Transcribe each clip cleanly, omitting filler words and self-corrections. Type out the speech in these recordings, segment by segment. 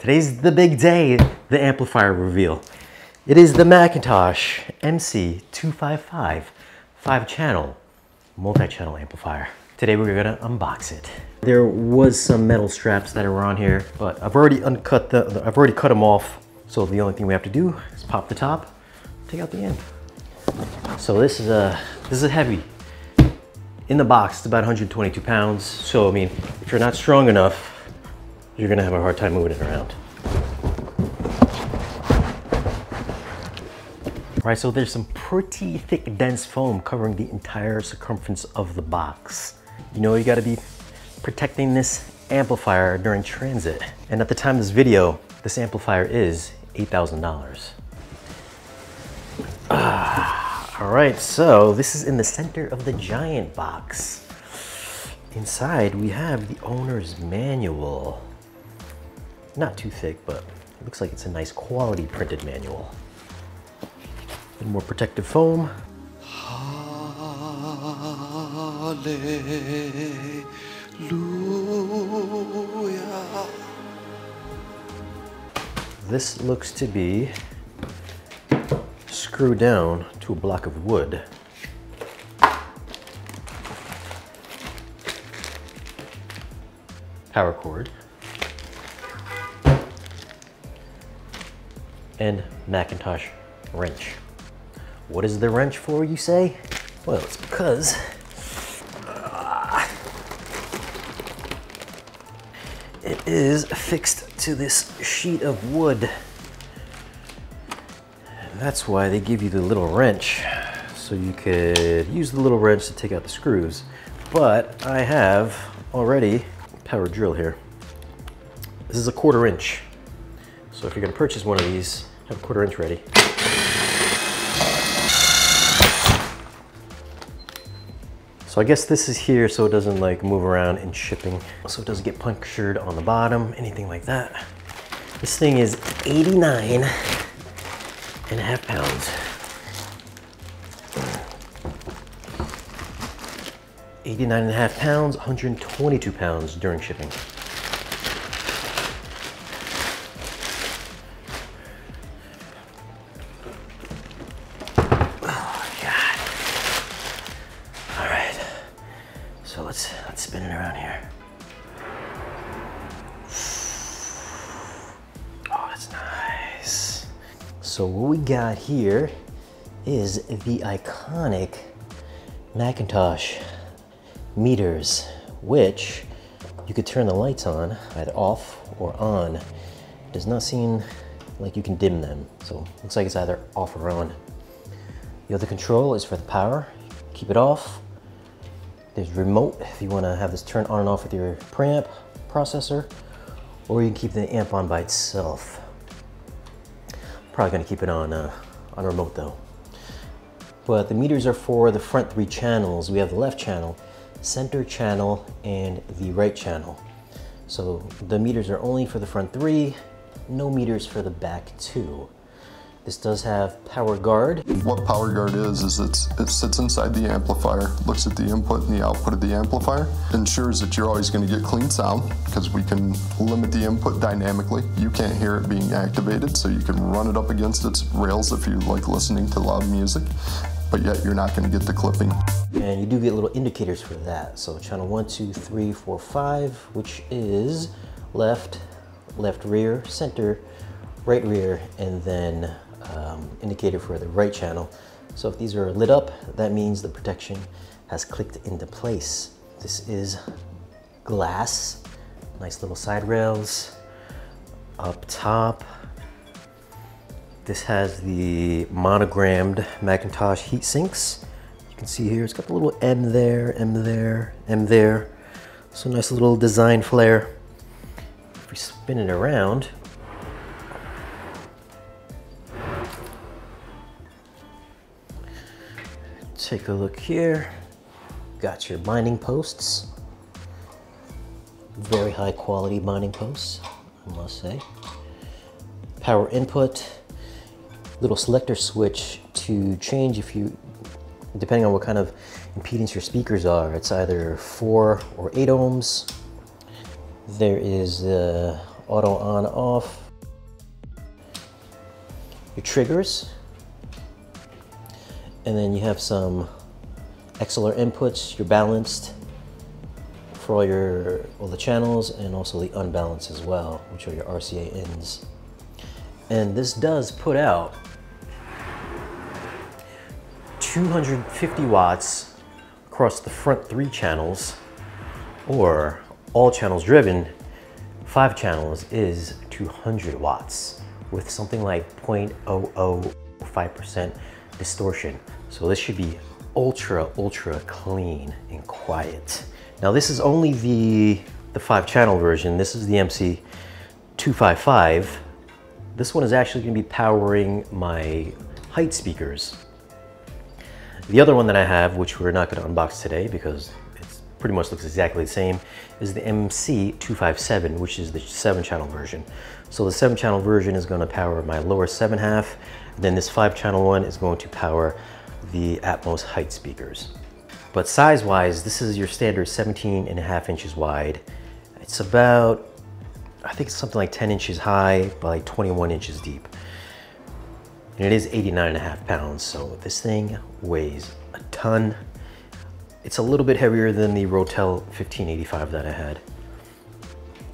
Today's the big day, the amplifier reveal. It is the Macintosh MC255 5-channel multi-channel amplifier. Today we're gonna unbox it. There was some metal straps that are on here, but I've already cut them off. So the only thing we have to do is pop the top, take out the amp. So this is a heavy. In the box, it's about 122 pounds. So I mean, if you're not strong enough, you're gonna have a hard time moving it around. All right, so there's some pretty thick, dense foam covering the entire circumference of the box. You know, you gotta be protecting this amplifier during transit. And at the time of this video, this amplifier is $8,000. All right, so this is in the center of the giant box. Inside, we have the owner's manual. Not too thick, but it looks like it's a nice quality printed manual. And more protective foam. Hallelujah. This looks to be screwed down to a block of wood. Power cord. And Macintosh wrench. What is the wrench for, you say? Well, it's because it is affixed to this sheet of wood. And that's why they give you the little wrench, so you could use the little wrench to take out the screws. But I have already a power drill here. This is a 1/4 inch. So if you're gonna purchase one of these, have a 1/4 inch ready. So I guess this is here so it doesn't like move around in shipping. So it doesn't get punctured on the bottom, anything like that. This thing is 89.5 pounds. 89.5 pounds, 122 pounds during shipping. So let's spin it around here. Oh, that's nice. So what we got here is the iconic Macintosh Meters, which you could turn the lights on, either off or on. It does not seem like you can dim them. So it looks like it's either off or on. The other control is for the power. Keep it off. There's remote if you want to have this turn on and off with your preamp processor, or you can keep the amp on by itself. Probably going to keep it on remote though. But the meters are for the front 3 channels. We have the left channel, center channel, and the right channel. So the meters are only for the front 3, no meters for the back 2. This does have power guard. What power guard is it sits inside the amplifier, looks at the input and the output of the amplifier, ensures that you're always going to get clean sound because we can limit the input dynamically. You can't hear it being activated, so you can run it up against its rails if you like listening to loud music, but yet you're not going to get the clipping. And you do get little indicators for that. So channel 1, 2, 3, 4, 5, which is left rear, center, right rear, and then indicator for the right channel. So if these are lit up, that means the protection has clicked into place. This is glass, nice little side rails up top. This has the monogrammed Macintosh heat sinks. You can see here, it's got the little M there, M there, M there. So nice little design flair. If we spin it around, take a look here. Got your binding posts. Very high quality binding posts, I must say. Power input. Little selector switch to change if you, depending on what kind of impedance your speakers are. It's either 4 or 8 ohms. There is auto on off, your triggers, and then you have some XLR inputs, you're balanced for all the channels, and also the unbalanced as well, which are your RCA ins. And this does put out 250 watts across the front 3 channels, or all channels driven, 5 channels is 200 watts with something like 0.005% distortion. So this should be ultra clean and quiet. Now this is only the 5-channel version. This is the MC255. This one is actually going to be powering my height speakers. The other one that I have, which we're not going to unbox today because it pretty much looks exactly the same, is the MC257, which is the 7-channel version. So the 7-channel version is going to power my lower 7/2. Then this 5-channel one is going to power the Atmos height speakers. But size-wise, this is your standard 17.5 inches wide. It's about, I think it's something like 10 inches high by like 21 inches deep. And it is 89.5 pounds, so this thing weighs a ton. It's a little bit heavier than the Rotel 1585 that I had.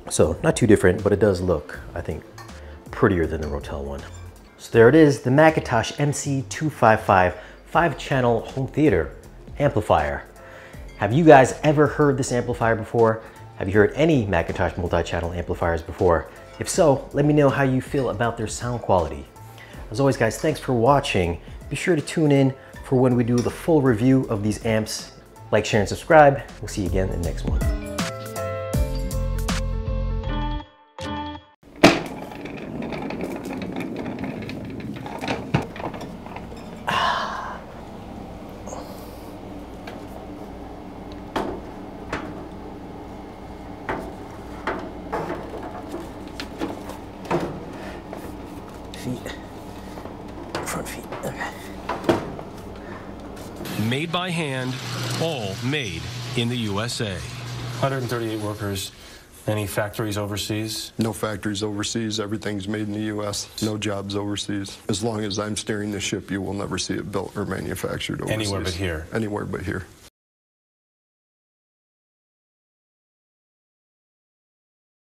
So not too different, but it does look, I think, prettier than the Rotel one. So there it is, the Macintosh MC255 5-channel home theater amplifier. Have you guys ever heard this amplifier before? Have you heard any Macintosh multi-channel amplifiers before? If so, let me know how you feel about their sound quality. As always guys, thanks for watching. Be sure to tune in for when we do the full review of these amps. Like, share, and subscribe. We'll see you again in the next one. Front feet, okay. Made by hand, all made in the USA. 138 workers. Any factories overseas? No factories overseas. Everything's made in the U.S. No jobs overseas. As long as I'm steering the ship, you will never see it built or manufactured overseas. Anywhere but here? Anywhere but here.